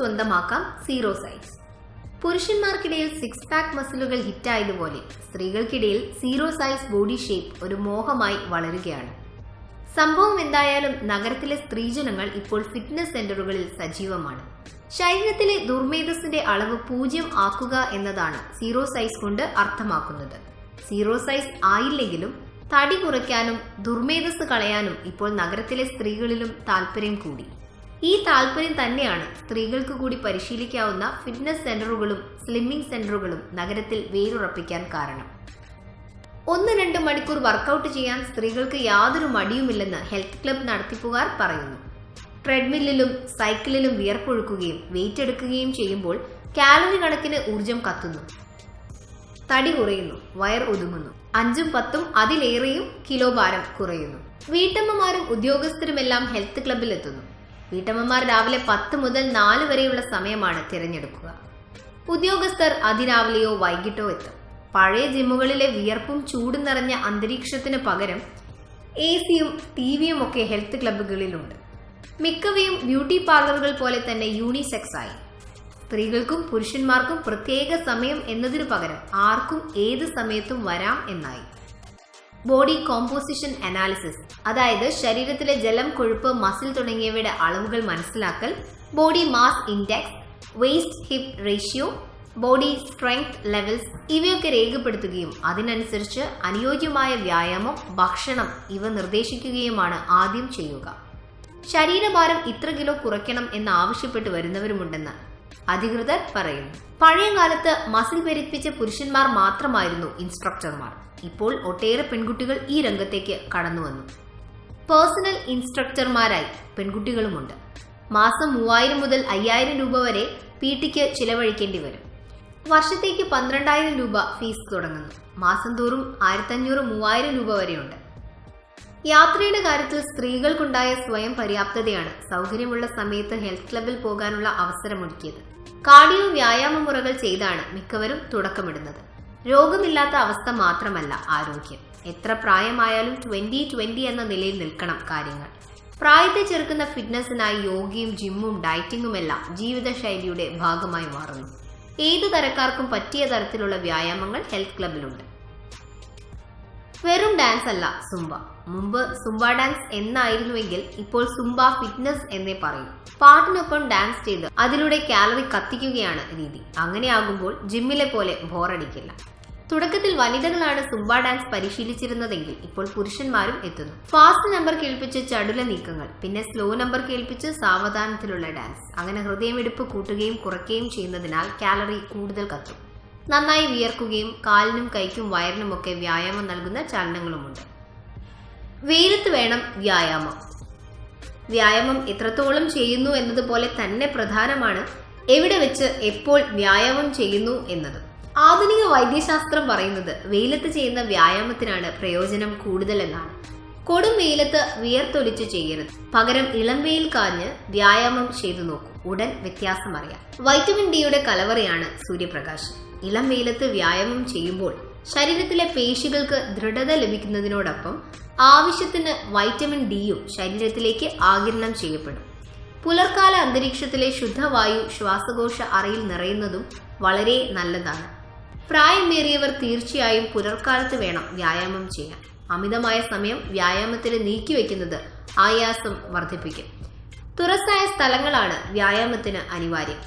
സ്വന്തമാക്കാം zero size. പുരുഷന്മാർക്കിടയിൽ six pack മസിലുകൾ ഹിറ്റായതുപോലെ സ്ത്രീകൾക്കിടയിൽ സീറോ സൈസ് ബോഡി ഷേപ്പ് ഒരു മോഹമായി വളരുകയാണ്. സംഭവം എന്തായാലും നഗരത്തിലെ സ്ത്രീജനങ്ങൾ ഇപ്പോൾ ഫിറ്റ്നസ് സെന്ററുകളിൽ സജീവമാണ്. ശരീരത്തിലെ ദുർമേധസ്സിന്റെ അളവ് 0 ആക്കുക എന്നതാണ് സീറോ സൈസ് കൊണ്ട് അർത്ഥമാക്കുന്നത്. സീറോ സൈസ് ആയില്ലെങ്കിലും തടി കുറയ്ക്കാനും ദുർമേധസ് കളയാനും ഇപ്പോൾ നഗരത്തിലെ സ്ത്രീകളിലും താല്പര്യം കൂടി. ഈ താല്പര്യം തന്നെയാണ് സ്ത്രീകൾക്ക് കൂടി പരിശീലിക്കാവുന്ന ഫിറ്റ്നസ് സെന്ററുകളും സ്ലിമ്മിംഗ് സെന്ററുകളും നഗരത്തിൽ വേരുറപ്പിക്കാൻ കാരണം. 1-2 മണിക്കൂർ വർക്കൗട്ട് ചെയ്യാൻ സ്ത്രീകൾക്ക് യാതൊരു മടിയുമില്ലെന്ന് ഹെൽത്ത് ക്ലബ് നടത്തിപ്പുകാർ പറയുന്നു. ട്രെഡ്മില്ലിലും സൈക്കിളിലും വിയർപ്പൊഴുക്കുകയും വെയിറ്റ് എടുക്കുകയും ചെയ്യുമ്പോൾ കാലറി കണക്കിന് ഊർജം കത്തുന്നു, തടി കുറയുന്നു, വയർ ഒതുങ്ങുന്നു, 5-10 അതിലേറെയും കിലോ ഭാരം കുറയുന്നു. വീട്ടമ്മമാരും ഉദ്യോഗസ്ഥരുമെല്ലാം ഹെൽത്ത് ക്ലബിൽ എത്തുന്നു. വീട്ടമ്മമാർ രാവിലെ 10 മുതൽ 4 വരെയുള്ള സമയമാണ് തിരഞ്ഞെടുക്കുക. ഉദ്യോഗസ്ഥർ അതിരാവിലെയോ വൈകിട്ടോ എത്തും. പഴയ ജിമ്മുകളിലെ വിയർപ്പും ചൂടും നിറഞ്ഞ അന്തരീക്ഷത്തിന് പകരം AC-യും TV-യും ഒക്കെ ഹെൽത്ത് ക്ലബുകളിലുണ്ട്. മിക്കവയും ബ്യൂട്ടി പാർലറുകൾ പോലെ തന്നെ യൂണിസെക്സ് ആയി. സ്ത്രീകൾക്കും പുരുഷന്മാർക്കും പ്രത്യേക സമയം എന്നതിനു പകരം ആർക്കും ഏത് സമയത്തും വരാം എന്നായി. ബോഡി കോമ്പോസിഷൻ അനാലിസിസ്, അതായത് ശരീരത്തിലെ ജലം, കൊഴുപ്പ്, മസിൽ തുടങ്ങിയവയുടെ അളവുകൾ മനസ്സിലാക്കൽ, body mass index, waist hip ratio, body strength levels ഇവയൊക്കെ രേഖപ്പെടുത്തുകയും അതിനനുസരിച്ച് അനുയോജ്യമായ വ്യായാമം, ഭക്ഷണം ഇവ നിർദ്ദേശിക്കുകയുമാണ് ആദ്യം ചെയ്യുക. ശരീരഭാരം ഇത്ര കിലോ കുറയ്ക്കണം എന്നാവശ്യപ്പെട്ട് വരുന്നവരുമുണ്ടെന്ന് അധികൃതർ പറയുന്നു. പഴയ കാലത്ത് മസിൽ പെരുപ്പിച്ച പുരുഷന്മാർ മാത്രമായിരുന്നു ഇൻസ്ട്രക്ടർമാർ. ഇപ്പോൾ ഒട്ടേറെ പെൺകുട്ടികൾ ഈ രംഗത്തേക്ക് കടന്നു വന്നു. പേഴ്സണൽ ഇൻസ്ട്രക്ടർമാരായി പെൺകുട്ടികളുമുണ്ട്. മാസം 3000 മുതൽ 5000 രൂപ വരെ PT-ക്ക് ചിലവഴിക്കേണ്ടി വരും. വർഷത്തേക്ക് 12000 രൂപ ഫീസ് തുടങ്ങുന്നു. മാസം തോറും 1500-3000 രൂപ വരെയുണ്ട്. യാത്രയുടെ കാര്യത്തിൽ സ്ത്രീകൾക്കുണ്ടായ സ്വയം പര്യാപ്തതയാണ് സൗകര്യമുള്ള സമയത്ത് ഹെൽത്ത് ക്ലബിൽ പോകാനുള്ള അവസരമൊരുക്കിയത്. കാർഡിയോ വ്യായാമ മുറകൾ ചെയ്താണ് മിക്കവരും തുടക്കമിടുന്നത്. രോഗമില്ലാത്ത അവസ്ഥ മാത്രമല്ല ആരോഗ്യം. എത്ര പ്രായമായാലും 20-20 എന്ന നിലയിൽ നിൽക്കണം കാര്യങ്ങൾ. പ്രായത്തെ ചെറുക്കുന്ന ഫിറ്റ്നസിനായി യോഗയും ജിമ്മും ഡയറ്റിങ്ങുമെല്ലാം ജീവിതശൈലിയുടെ ഭാഗമായി മാറുന്നു. ഏതു തരക്കാർക്കും പറ്റിയ തരത്തിലുള്ള വ്യായാമങ്ങൾ ഹെൽത്ത് ക്ലബിലുണ്ട്. വെറും ഡാൻസ് അല്ല സുംബ. മുമ്പ് സുംബ ഡാൻസ് എന്നായിരുന്നുവെങ്കിൽ ഇപ്പോൾ സുംബ ഫിറ്റ്നസ് എന്നേ പറയും. പാട്ടിനൊപ്പം ഡാൻസ് ചെയ്ത് അതിലൂടെ കാലറി കത്തിക്കുകയാണ് രീതി. അങ്ങനെയാകുമ്പോൾ ജിമ്മിലെ പോലെ ബോറടിക്കില്ല. തുടക്കത്തിൽ വനിതകളാണ് സുംബ ഡാൻസ് പരിശീലിച്ചിരുന്നതെങ്കിൽ ഇപ്പോൾ പുരുഷന്മാരും എത്തുന്നു. ഫാസ്റ്റ് നമ്പർ കേൾപ്പിച്ച് ചടുല നീക്കങ്ങൾ, പിന്നെ സ്ലോ നമ്പർ കേൾപ്പിച്ച് സാവധാനത്തിലുള്ള ഡാൻസ്. അങ്ങനെ ഹൃദയമിടിപ്പ് കൂട്ടുകയും കുറയ്ക്കുകയും ചെയ്യുന്നതിനാൽ കാലറി കൂടുതൽ കത്തും. നന്നായി വിയർക്കുകയും കാലിനും കൈക്കും വയറിനുമൊക്കെ വ്യായാമം നൽകുന്ന ചലനങ്ങളുമുണ്ട്. വെയിലത്ത് വേണം വ്യായാമം. വ്യായാമം എത്രത്തോളം ചെയ്യുന്നു എന്നതുപോലെ തന്നെ പ്രധാനമാണ് എവിടെ വെച്ച് എപ്പോൾ വ്യായാമം ചെയ്യുന്നു എന്നത്. ആധുനിക വൈദ്യശാസ്ത്രം പറയുന്നത് വെയിലത്ത് ചെയ്യുന്ന വ്യായാമത്തിനാണ് പ്രയോജനം കൂടുതലെന്നാണ്. കൊടും വെയിലത്ത് വിയർത്തൊലിച്ച് ചെയ്യരുത്. പകരം ഇളം വെയിൽ കാഞ്ഞ് വ്യായാമം ചെയ്തു നോക്കൂ. ഉടൻ വ്യത്യാസം അറിയാം. വൈറ്റമിൻ ഡിയുടെ കലവറയാണ് സൂര്യപ്രകാശം. ഇളം വെയിലത്ത് വ്യായാമം ചെയ്യുമ്പോൾ ശരീരത്തിലെ പേശികൾക്ക് ദൃഢത ലഭിക്കുന്നതിനോടൊപ്പം ആവശ്യത്തിന് വൈറ്റമിൻ ഡിയും ശരീരത്തിലേക്ക് ആഗിരണം ചെയ്യപ്പെടും. പുലർക്കാല അന്തരീക്ഷത്തിലെ ശുദ്ധവായു ശ്വാസകോശ അറയിൽ നിറയുന്നതും വളരെ നല്ലതാണ്. പ്രായമേറിയവർ തീർച്ചയായും പുലർക്കാലത്ത് വേണം വ്യായാമം ചെയ്യാൻ. അമിതമായ സമയം വ്യായാമത്തിന് നീക്കിവെക്കുന്നത് ആയാസം വർദ്ധിപ്പിക്കും. തുറസായ സ്ഥലങ്ങളാണ് വ്യായാമത്തിന് അനിവാര്യം.